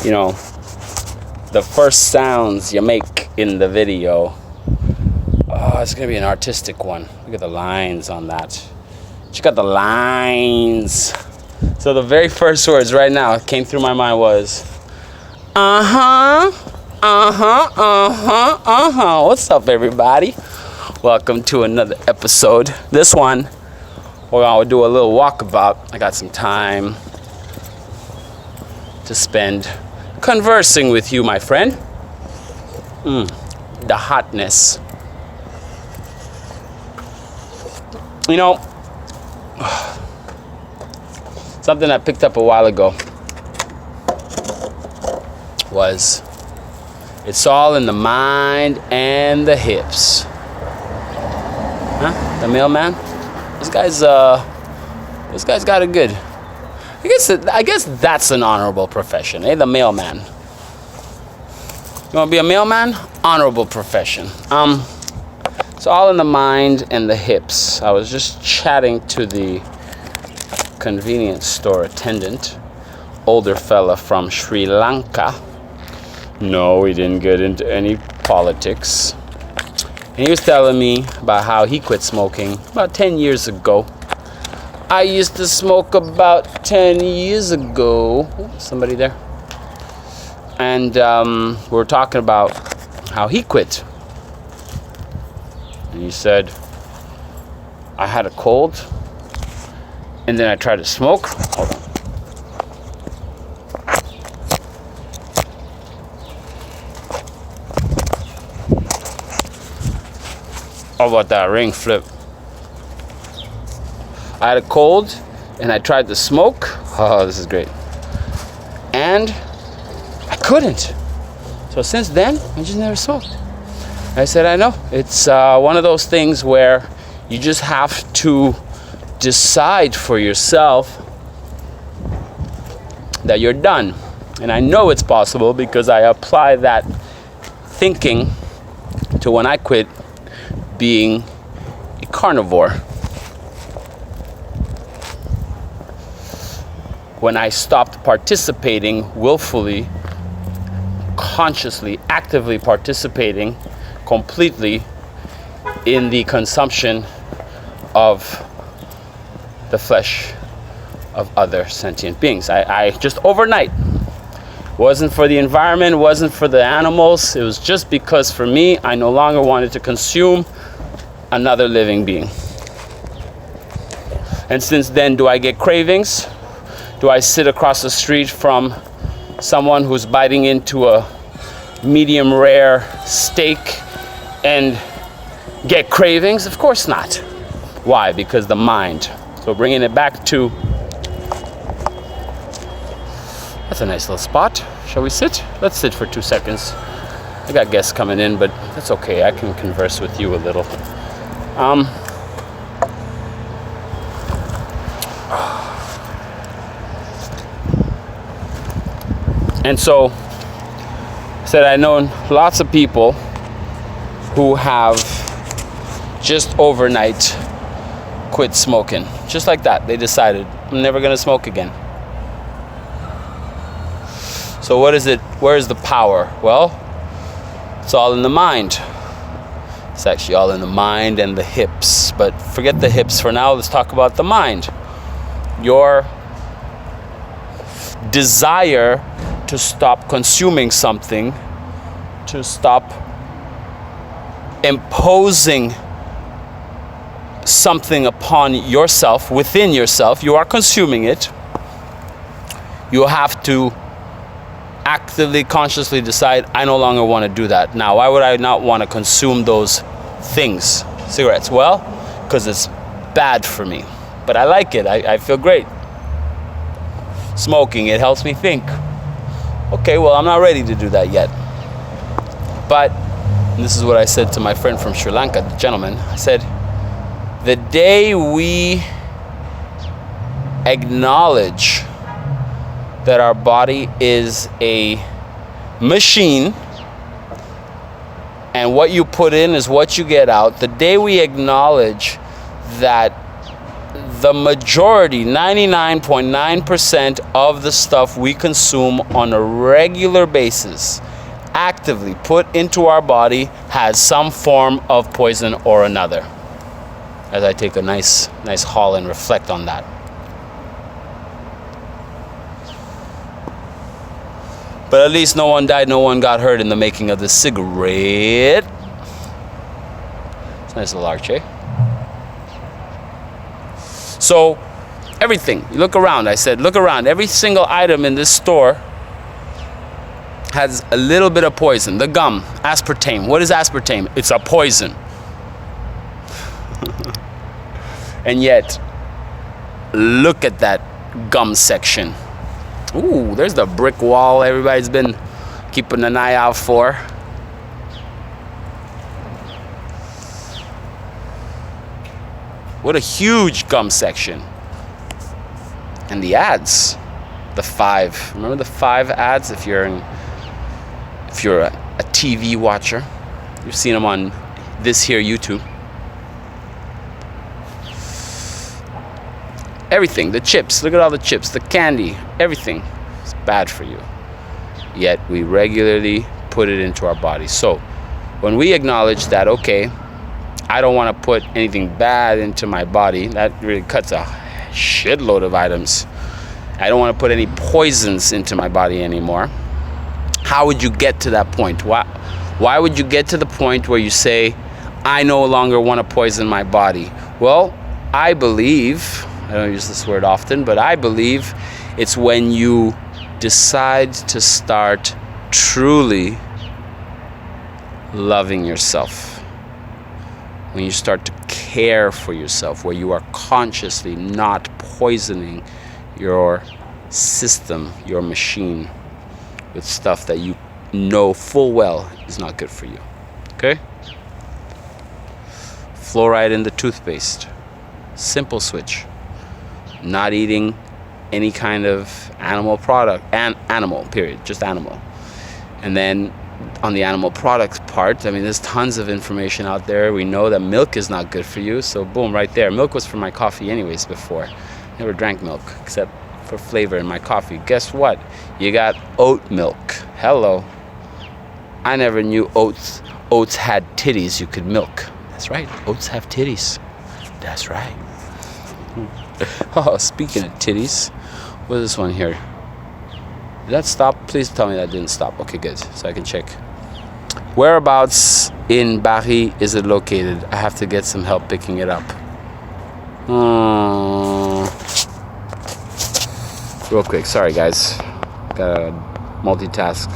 you know, the first sounds you make in the video. Oh, it's gonna be an artistic one. Look at the lines on that. Check out the lines. So the very first words right now came through my mind was, What's up, everybody? Welcome to another episode. This one, we're gonna do a little walkabout. I got some time to spend conversing with you, my friend. The hotness. You know, something I picked up a while ago was, it's all in the mind and the hips. Huh? The mailman? This guy's got it good. I guess that's an honorable profession, eh? The mailman. You want to be a mailman? Honorable profession. It's all in the mind and the hips. I was just chatting to the convenience store attendant, older fella from Sri Lanka. No, he didn't get into any politics. And he was telling me about how he quit smoking about 10 years ago. I used to smoke about 10 years ago. Somebody there? And we were talking about how he quit. And he said, I had a cold, and then I tried to smoke. Hold on. How about that ring flip? I had a cold, and I tried to smoke. Oh, this is great. And I couldn't. So since then, I just never smoked. I said, I know. It's one of those things where you just have to decide for yourself that you're done. And I know it's possible because I apply that thinking to when I quit being a carnivore. When I stopped participating willfully, consciously, actively participating completely in the consumption of the flesh of other sentient beings. I just overnight, wasn't for the environment, wasn't for the animals, it was just because for me, I no longer wanted to consume another living being. And since then, do I get cravings? Do I sit across the street from someone who's biting into a medium rare steak and get cravings? Of course not. Why? Because the mind. So bringing it back to, that's a nice little spot. Shall we sit? Let's sit for 2 seconds. I got guests coming in, but that's okay. I can converse with you a little. And so, I said I know lots of people who have just overnight quit smoking. Just like that. They decided, I'm never going to smoke again. So what is it? Where is the power? Well, it's all in the mind. It's actually all in the mind and the hips. But forget the hips for now. Let's talk about the mind. Your desire to stop consuming something, to stop imposing something upon yourself, within yourself. You are consuming it. You have to actively, consciously decide, I no longer want to do that. Now, why would I not want to consume those things? Cigarettes. Well, because it's bad for me. But I like it. I feel great. Smoking, it helps me think. Okay, well, I'm not ready to do that yet. But, and this is what I said to my friend from Sri Lanka, the gentleman. I said, the day we acknowledge that our body is a machine and what you put in is what you get out, the day we acknowledge that the majority, 99.9% of the stuff we consume on a regular basis, actively put into our body, has some form of poison or another. As I take a nice haul and reflect on that. But at least no one died, no one got hurt in the making of this cigarette. It's a nice little arch, eh? So, everything. You look around. I said, look around. Every single item in this store has a little bit of poison. The gum, aspartame. What is aspartame? It's a poison. And yet, look at that gum section. Ooh, there's the brick wall everybody's been keeping an eye out for. What a huge gum section. And the ads, the 5. Remember the 5 ads? If you're a TV watcher, you've seen them on this here YouTube. Everything, the chips, look at all the chips, the candy, everything is bad for you. Yet we regularly put it into our body. So when we acknowledge that, okay, I don't want to put anything bad into my body, that really cuts a shitload of items. I don't want to put any poisons into my body anymore. How would you get to that point? Why would you get to the point where you say, I no longer want to poison my body? Well, I believe, I don't use this word often, but I believe it's when you decide to start truly loving yourself. When you start to care for yourself, where you are consciously not poisoning your system, your machine, with stuff that you know full well is not good for you. Okay? Fluoride in the toothpaste. Simple switch. Not eating any kind of animal product. Animal, period. Just animal. And then on the animal products part, I mean, there's tons of information out there. We know that milk is not good for you. So boom, right there. Milk was for my coffee anyways before. Never drank milk except for flavor in my coffee. Guess what? You got oat milk. Hello. I never knew oats had titties you could milk. That's right. Oats have titties. That's right. Oh, speaking of titties, what is this one here? Did that stop? Please tell me that didn't stop. Okay, good. So I can check. Whereabouts in Paris is it located? I have to get some help picking it up. Real quick. Sorry, guys. Gotta multitask.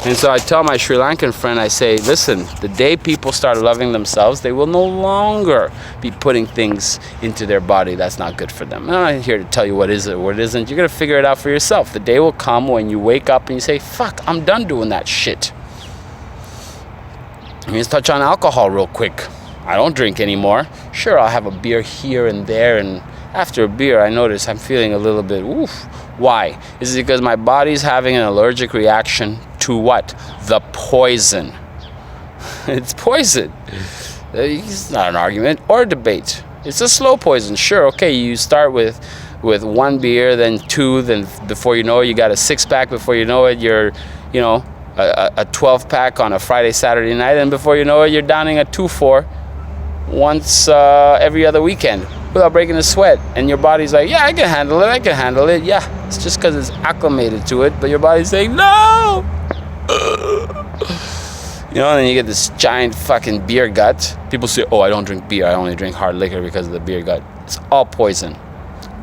And so I tell my Sri Lankan friend, I say, listen, the day people start loving themselves, they will no longer be putting things into their body that's not good for them. I'm not here to tell you what is it, what isn't. You're going to figure it out for yourself. The day will come when you wake up and you say, fuck, I'm done doing that shit. Let's touch on alcohol real quick. I don't drink anymore. Sure, I'll have a beer here and there, and after a beer, I notice I'm feeling a little bit, oof. Why? Is it because my body's having an allergic reaction to what? The poison. It's poison. It's not an argument or a debate. It's a slow poison. Sure, okay, you start with 1 beer, then 2, then before you know it, you got a 6-pack. Before you know it, you're, a 12-pack on a Friday, Saturday night, and before you know it, you're downing a 2-4 once every other weekend without breaking a sweat. And your body's like, yeah, I can handle it. Yeah, it's just because it's acclimated to it, but your body's saying, no! And then you get this giant fucking beer gut. People say, oh, I don't drink beer. I only drink hard liquor because of the beer gut. It's all poison.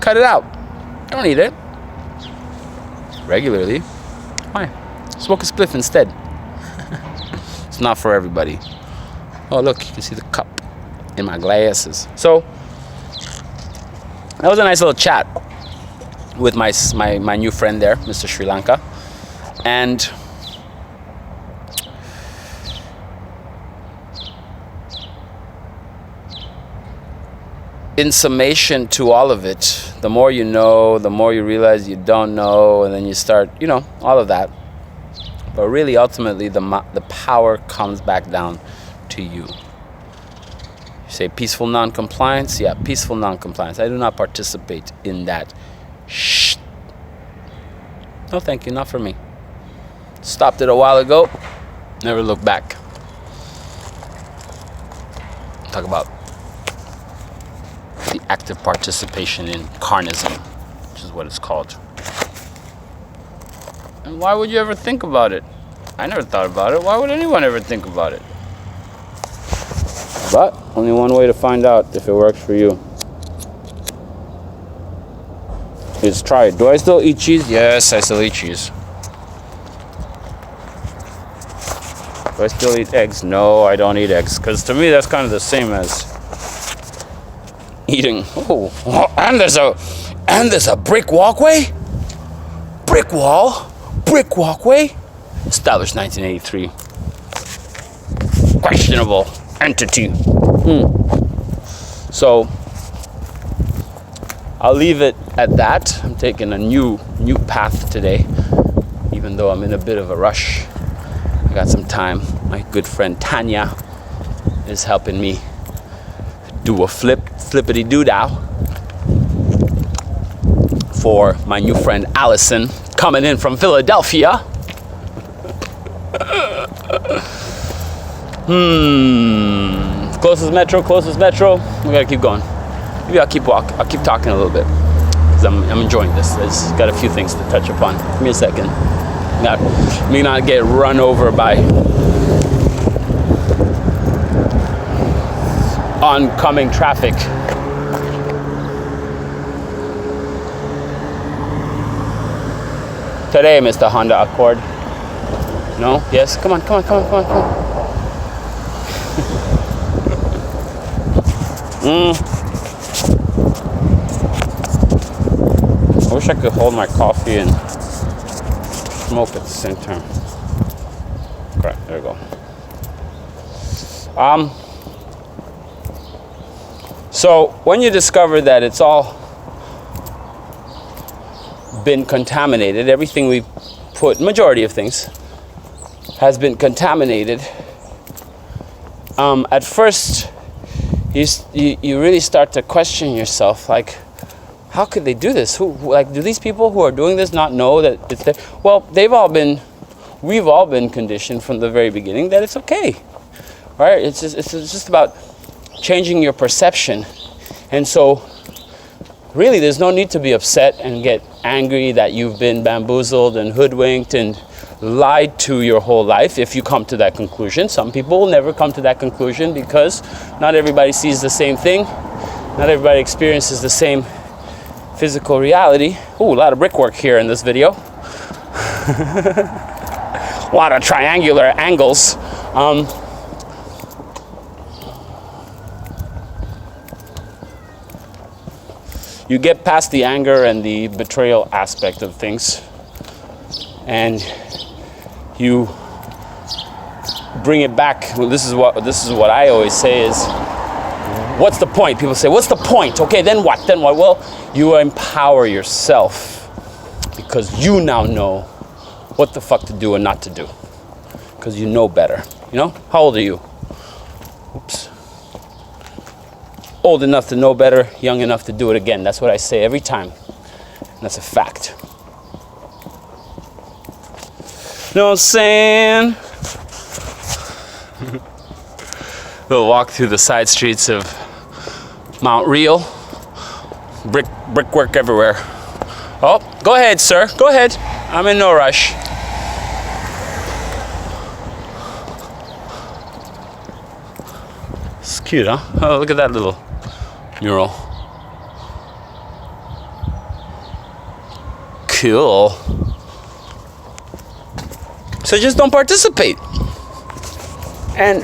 Cut it out. I don't eat it regularly. Why? Smoke a spliff instead. It's not for everybody. Oh, look, you can see the cup in my glasses. So that was a nice little chat with my new friend there, Mr. Sri Lanka. And in summation to all of it, the more you know, the more you realize you don't know, and then you start, all of that. But really, ultimately, the power comes back down to you. You say peaceful non-compliance? Yeah, peaceful non-compliance. I do not participate in that. Shh. No, thank you, not for me. Stopped it a while ago, never looked back. Talk about the active participation in carnism, which is what it's called. And why would you ever think about it? I never thought about it. Why would anyone ever think about it? But only one way to find out if it works for you is try it. Do I still eat cheese? Yes, I still eat cheese. Do I still eat eggs? No, I don't eat eggs. Because to me, that's kind of the same as eating. Oh, and there's a brick walkway? Brick wall? Brick walkway? Established 1983. Questionable entity. So, I'll leave it at that. I'm taking a new path today, even though I'm in a bit of a rush. I got some time. My good friend Tanya is helping me do a flippity-doo-dah for my new friend Allison, coming in from Philadelphia. Closest metro. We gotta keep going. Maybe I'll keep talking a little bit, because I'm enjoying this. I've got a few things to touch upon. Give me a second. Let me not get run over by oncoming traffic. Today, Mr. Honda Accord. No? Yes? Come on. I wish I could hold my coffee and smoke at the same time. Correct, there we go. So when you discover that it's all been contaminated, everything we've put, majority of things, has been contaminated, at first you really start to question yourself, like, how could they do this? Do these people who are doing this not know that it's there? Well, we've all been conditioned from the very beginning that it's okay, right? It's just about changing your perception. And so really there's no need to be upset and get angry that you've been bamboozled and hoodwinked and lied to your whole life if you come to that conclusion. Some people will never come to that conclusion because not everybody sees the same thing. Not everybody experiences the same physical reality. Ooh, a lot of brickwork here in this video. A lot of triangular angles. You get past the anger and the betrayal aspect of things, and you bring it back. Well, this is what I always say is, what's the point? People say, what's the point? Okay, then what? Well, you empower yourself because you now know what the fuck to do and not to do, because you know better. How old are you? Oops. Old enough to know better, young enough to do it again. That's what I say every time. And that's a fact. Know what I'm saying? We'll walk through the side streets of Mount Real. Brickwork everywhere. Oh, go ahead, sir. Go ahead. I'm in no rush. It's cute, huh? Oh, look at that little mural. Cool. So just don't participate. And,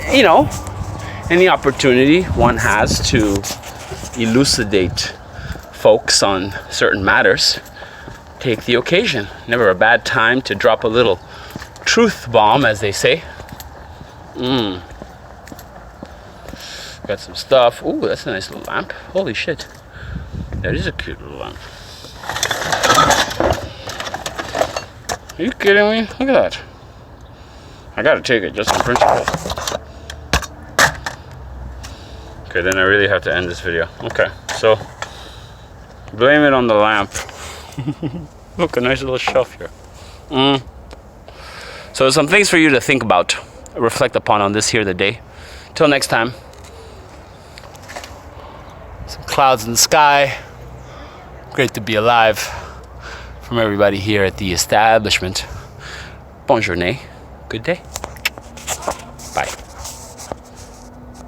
any opportunity one has to elucidate folks on certain matters, take the occasion. Never a bad time to drop a little truth bomb, as they say. Got some stuff. Ooh, that's a nice little lamp. Holy shit. That is a cute little lamp. Are you kidding me? Look at that. I gotta take it just on principle. Okay, then I really have to end this video. Okay, so blame it on the lamp. Look, a nice little shelf here. So some things for you to think about, reflect upon on this here the day. Till next time. Some clouds in the sky. Great to be alive. From everybody here at the establishment. Bonjour, good day.